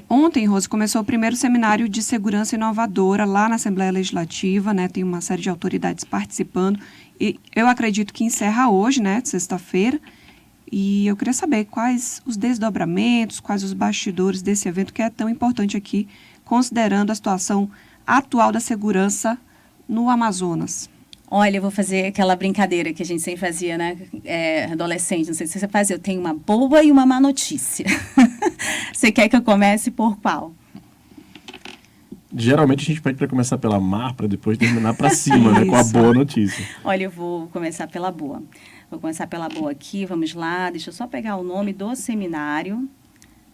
Ontem, Rose, começou o primeiro seminário de segurança inovadora lá na Assembleia Legislativa, né? Tem uma série de autoridades participando. E eu acredito que encerra hoje, né? Sexta-feira. E eu queria saber quais os desdobramentos, quais os bastidores desse evento que é tão importante aqui, considerando a situação atual da segurança no Amazonas. Olha, eu vou fazer aquela brincadeira que a gente sempre fazia, né? Adolescente, não sei se você faz, eu tenho uma boa e uma má notícia. Você quer que eu comece por qual? Geralmente a gente pede para começar pela má, para depois terminar para cima, né? Com a boa notícia. Olha, eu vou começar pela boa. Vou começar pela boa aqui, vamos lá. Deixa eu só pegar o nome do seminário.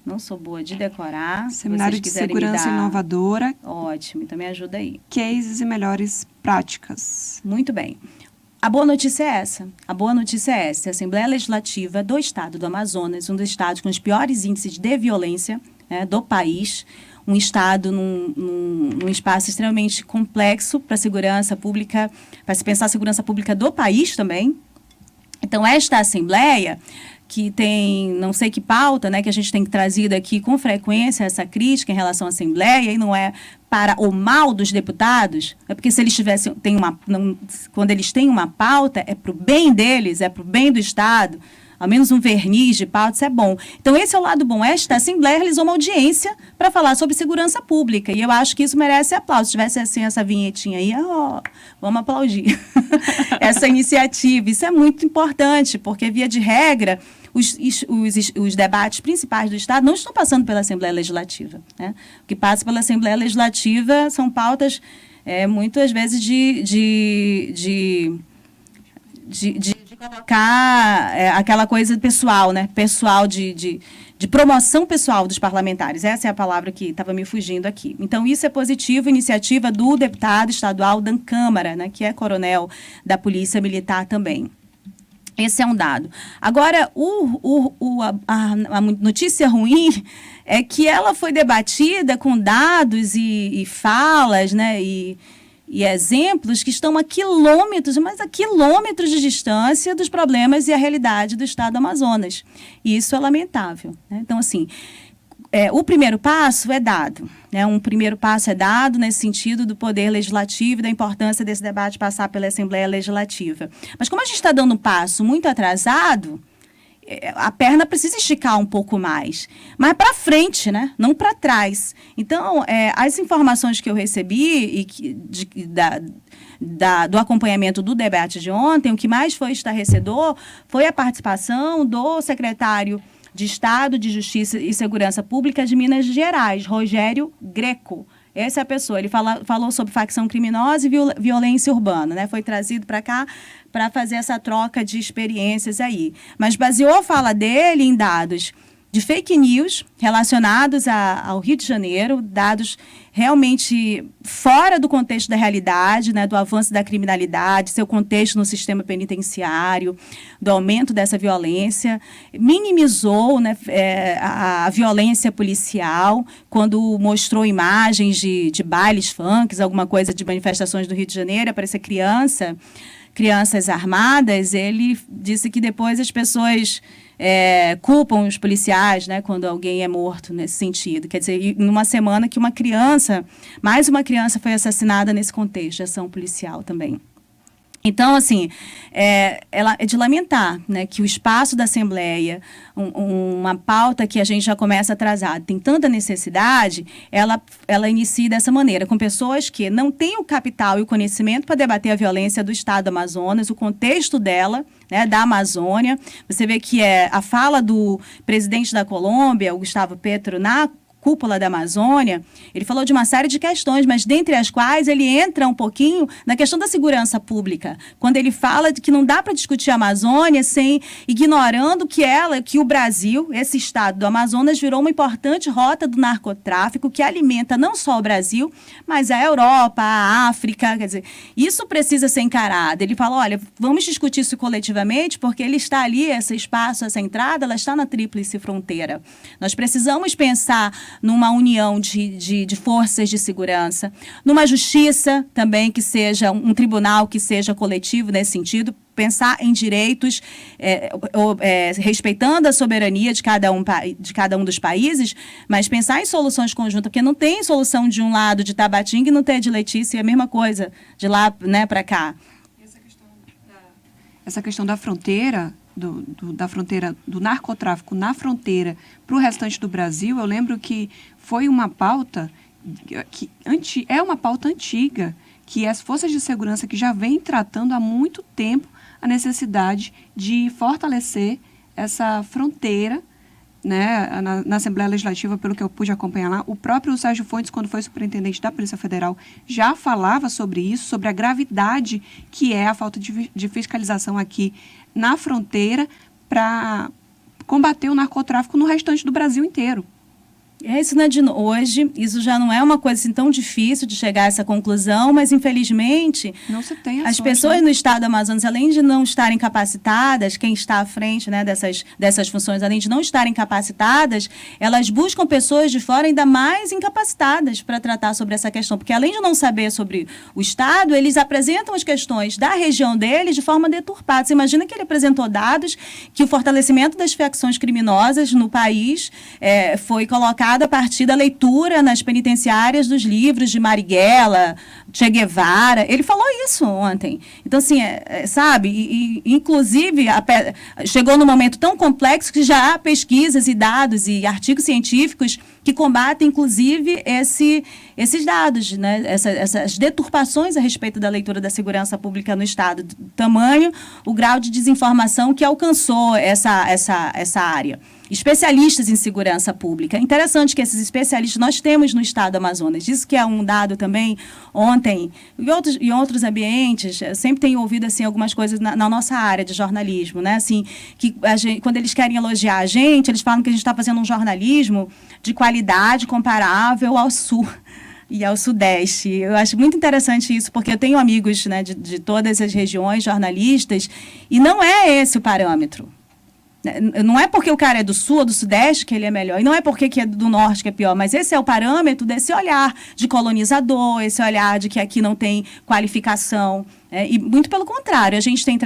Não sou boa de decorar. Seminário de Segurança Inovadora. Ótimo, então me ajuda aí. Cases e melhores práticas. Muito bem. A boa notícia é essa. A boa notícia é essa. A Assembleia Legislativa do Estado do Amazonas, um dos estados com os piores índices de violência, né, do país, um estado num espaço extremamente complexo para a segurança pública, para se pensar a segurança pública do país também. Então, esta Assembleia, que tem não sei que pauta, né, que a gente tem trazido aqui com frequência, essa crítica em relação à Assembleia, e não é para o mal dos deputados, é porque se eles quando eles têm uma pauta, é para o bem deles, é para o bem do Estado, ao menos um verniz de pauta, isso é bom. Então, esse é o lado bom. Esta Assembleia realizou uma audiência para falar sobre segurança pública, e eu acho que isso merece aplauso. Se tivesse assim essa vinhetinha aí, vamos aplaudir essa iniciativa. Isso é muito importante, porque, via de regra, os debates principais do Estado não estão passando pela Assembleia Legislativa, né? O que passa pela Assembleia Legislativa são pautas, muitas vezes, de colocar aquela coisa pessoal, né? Pessoal de promoção pessoal dos parlamentares. Essa é a palavra que estava me fugindo aqui. Então, isso é positivo, iniciativa do deputado estadual Dan Câmara, né? Que é coronel da Polícia Militar também. Esse é um dado. Agora, a notícia ruim é que ela foi debatida com dados e falas, né? E exemplos que estão a quilômetros, mas a quilômetros de distância dos problemas e a realidade do Estado do Amazonas. E isso é lamentável, né? Então, assim, o primeiro passo é dado, né? Um primeiro passo é dado nesse sentido do poder legislativo e da importância desse debate passar pela Assembleia Legislativa. Mas como a gente está dando um passo muito atrasado, a perna precisa esticar um pouco mais, mas para frente, né? Não para trás. Então, as informações que eu recebi do acompanhamento do debate de ontem, o que mais foi estarrecedor foi a participação do secretário de Estado de Justiça e Segurança Pública de Minas Gerais, Rogério Greco. Essa é a pessoa. Ele falou sobre facção criminosa e violência urbana, né? Foi trazido para cá para fazer essa troca de experiências aí. Mas baseou a fala dele em dados de fake news relacionados ao Rio de Janeiro, dados realmente fora do contexto da realidade, né, do avanço da criminalidade, seu contexto no sistema penitenciário, do aumento dessa violência, minimizou, né, a violência policial, quando mostrou imagens de bailes funks, alguma coisa de manifestações do Rio de Janeiro, aparecia crianças armadas. Ele disse que depois as pessoas culpam os policiais, né, quando alguém é morto nesse sentido. Quer dizer, numa semana que mais uma criança foi assassinada nesse contexto de ação policial também. Então, assim, é de lamentar, né, que o espaço da Assembleia, uma pauta que a gente já começa atrasada, tem tanta necessidade, ela inicia dessa maneira, com pessoas que não têm o capital e o conhecimento para debater a violência do Estado do Amazonas, o contexto dela, né, da Amazônia. Você vê que a fala do presidente da Colômbia, o Gustavo Petro, na cúpula da Amazônia, ele falou de uma série de questões, mas dentre as quais ele entra um pouquinho na questão da segurança pública, quando ele fala de que não dá para discutir a Amazônia ignorando que o Brasil, esse estado do Amazonas, virou uma importante rota do narcotráfico que alimenta não só o Brasil, mas a Europa, a África. Quer dizer, isso precisa ser encarado. Ele fala, olha, vamos discutir isso coletivamente, porque ele está ali, esse espaço, essa entrada, ela está na tríplice fronteira. Nós precisamos pensar numa união de forças de segurança, numa justiça também que seja um tribunal que seja coletivo nesse sentido, pensar em direitos, respeitando a soberania de cada um dos países, mas pensar em soluções conjuntas, porque não tem solução de um lado de Tabatinga e não tem de Letícia, é a mesma coisa, de lá, né, para cá. Essa questão da fronteira, da fronteira do narcotráfico na fronteira para o restante do Brasil, eu lembro que foi uma pauta é uma pauta antiga, que as forças de segurança que já vêm tratando há muito tempo a necessidade de fortalecer essa fronteira, né, na Assembleia Legislativa, pelo que eu pude acompanhar lá. O próprio Sérgio Fontes, quando foi superintendente da Polícia Federal, já falava sobre isso, sobre a gravidade que é a falta de fiscalização aqui na fronteira para combater o narcotráfico no restante do Brasil inteiro. Isso não é de hoje, isso já não é uma coisa assim tão difícil de chegar a essa conclusão, mas infelizmente não se tem as pessoas no estado do Amazonas, além de não estarem capacitadas, quem está à frente, né, dessas funções, além de não estarem capacitadas, elas buscam pessoas de fora ainda mais incapacitadas para tratar sobre essa questão, porque além de não saber sobre o estado, eles apresentam as questões da região deles de forma deturpada. Você imagina que ele apresentou dados que o fortalecimento das facções criminosas no país foi colocado a partir da leitura nas penitenciárias dos livros de Marighella, Che Guevara. Ele falou isso ontem. Então, assim, sabe, inclusive, chegou num momento tão complexo que já há pesquisas e dados e artigos científicos que combatem, inclusive, esses dados, né? Essas deturpações a respeito da leitura da segurança pública no Estado. Do tamanho, o grau de desinformação que alcançou essa área. Especialistas em segurança pública. É interessante que esses especialistas nós temos no estado do Amazonas. Isso que é um dado também ontem, em outros ambientes, eu sempre tenho ouvido assim, algumas coisas na nossa área de jornalismo, né? Assim, que quando eles querem elogiar a gente, eles falam que a gente está fazendo um jornalismo de qualidade comparável ao Sul e ao Sudeste. Eu acho muito interessante isso, porque eu tenho amigos, né, de todas as regiões, jornalistas, e não é esse o parâmetro. Não é porque o cara é do Sul ou do Sudeste que ele é melhor, e não é porque que é do Norte que é pior, mas esse é o parâmetro desse olhar de colonizador, esse olhar de que aqui não tem qualificação. E muito pelo contrário, a gente tem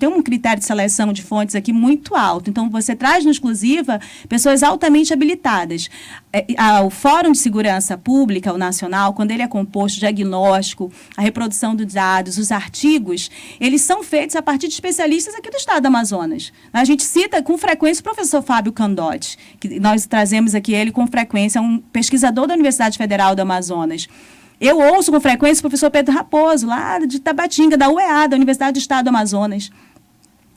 um critério de seleção de fontes aqui muito alto. Então, você traz no Exclusiva pessoas altamente habilitadas. O Fórum de Segurança Pública, o Nacional, quando ele é composto de diagnóstico, a reprodução dos dados, os artigos, eles são feitos a partir de especialistas aqui do estado do Amazonas. A gente cita com frequência o professor Fábio Candotti, que nós trazemos aqui ele com frequência, um pesquisador da Universidade Federal do Amazonas. Eu ouço com frequência o professor Pedro Raposo, lá de Tabatinga, da UEA, da Universidade do Estado do Amazonas.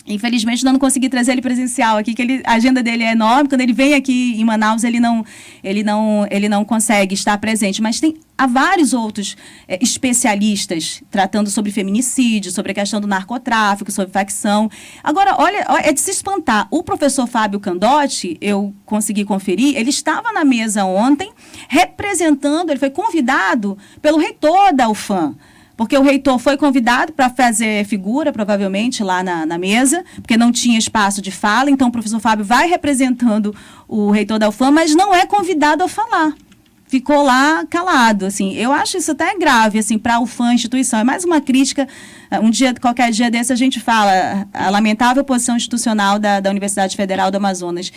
Infelizmente, não consegui trazer ele presencial aqui, que a agenda dele é enorme. Quando ele vem aqui em Manaus, ele não consegue estar presente. Mas há vários outros especialistas tratando sobre feminicídio, sobre a questão do narcotráfico, sobre facção. Agora, olha, é de se espantar. O professor Fábio Candotti, eu consegui conferir, ele estava na mesa ontem, representando, ele foi convidado pelo reitor da UFAM. Porque o reitor foi convidado para fazer figura, provavelmente, lá na mesa, porque não tinha espaço de fala, então o professor Fábio vai representando o reitor da UFAM, mas não é convidado a falar. Ficou lá calado, assim. Eu acho isso até grave, assim, para a UFAM, instituição. É mais uma crítica. Qualquer dia desse a gente fala a lamentável posição institucional da Universidade Federal do Amazonas.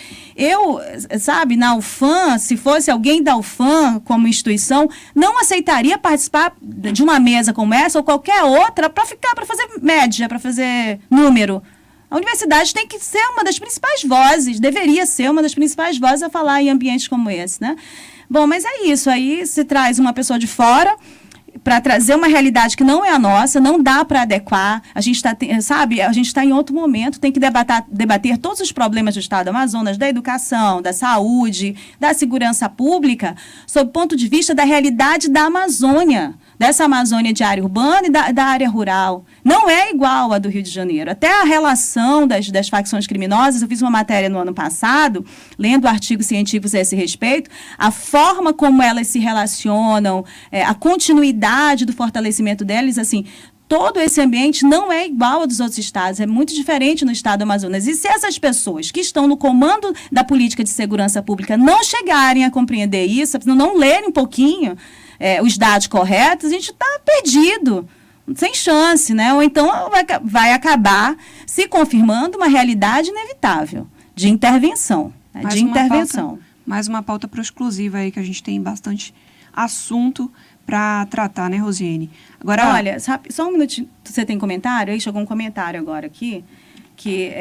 Na UFAM, se fosse alguém da UFAM como instituição, não aceitaria participar de uma mesa como essa ou qualquer outra para fazer média, para fazer número. A universidade tem que ser uma das principais vozes, deveria ser uma das principais vozes a falar em ambientes como esse, né? Bom, mas é isso, aí se traz uma pessoa de fora para trazer uma realidade que não é a nossa, não dá para adequar, a gente está em outro momento, tem que debater todos os problemas do estado do Amazonas, da educação, da saúde, da segurança pública, sob o ponto de vista da realidade da Amazônia, dessa Amazônia de área urbana e da área rural. Não é igual a do Rio de Janeiro. Até a relação das facções criminosas, eu fiz uma matéria no ano passado, lendo artigos científicos a esse respeito, a forma como elas se relacionam, a continuidade do fortalecimento delas, assim, todo esse ambiente não é igual ao dos outros estados, é muito diferente no estado do Amazonas. E se essas pessoas que estão no comando da política de segurança pública não chegarem a compreender isso, não lerem um pouquinho os dados corretos, a gente está perdido. sem chance, né? Ou então vai acabar se confirmando uma realidade inevitável de intervenção. Né? De intervenção. Mais uma pauta para o exclusivo aí, que a gente tem bastante assunto para tratar, né, Rosiane? Agora, olha, sabe, só um minutinho, você tem comentário? Aí chegou um comentário agora aqui, que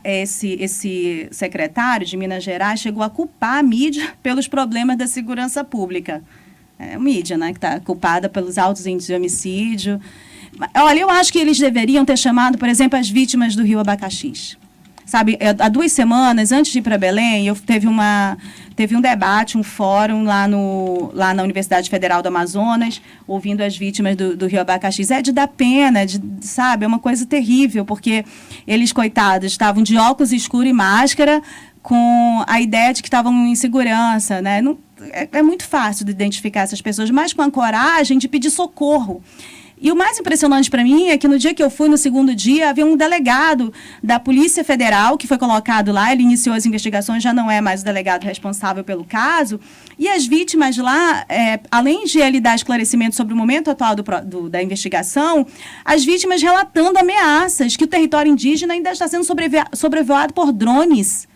esse secretário de Minas Gerais chegou a culpar a mídia pelos problemas da segurança pública. É a mídia, né, que está culpada pelos altos índices de homicídio. Olha, eu acho que eles deveriam ter chamado, por exemplo, as vítimas do Rio Abacaxis. Sabe, há 2 semanas, antes de ir para Belém, teve um debate, um fórum lá na Universidade Federal do Amazonas, ouvindo as vítimas do Rio Abacaxis. É de dar pena, sabe, é uma coisa terrível, porque eles, coitados, estavam de óculos escuros e máscara, com a ideia de que estavam em segurança, né? Não, é muito fácil de identificar essas pessoas, mas com a coragem de pedir socorro. E o mais impressionante para mim é que no dia que eu fui, no segundo dia, havia um delegado da Polícia Federal que foi colocado lá, ele iniciou as investigações, já não é mais o delegado responsável pelo caso, e as vítimas lá, além de ele dar esclarecimento sobre o momento atual da investigação, as vítimas relatando ameaças, que o território indígena ainda está sendo sobrevoado por drones.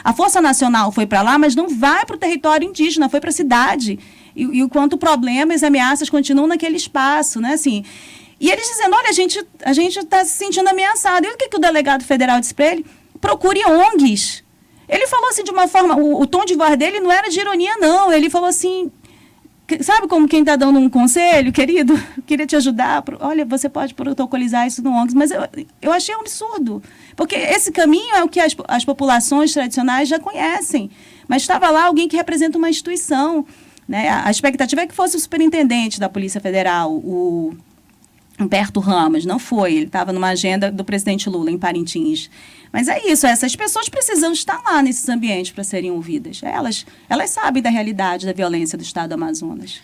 A Força Nacional foi para lá, mas não vai para o território indígena, foi para a cidade. E o quanto problemas e ameaças continuam naquele espaço, né? Assim, e eles dizendo, olha, a gente está se sentindo ameaçado. E o que o delegado federal disse para ele? Procure ONGs. Ele falou assim de uma forma, o tom de voz dele não era de ironia, não. Ele falou assim, sabe como quem está dando um conselho, querido? Queria te ajudar. Olha, você pode protocolizar isso no ONGs. Mas eu achei um absurdo. Porque esse caminho é o que as populações tradicionais já conhecem. Mas estava lá alguém que representa uma instituição. Né? A expectativa é que fosse o superintendente da Polícia Federal, o Humberto Ramos. Não foi, ele estava numa agenda do presidente Lula em Parintins. Mas é isso, essas pessoas precisam estar lá nesses ambientes para serem ouvidas. Elas sabem da realidade da violência do estado do Amazonas.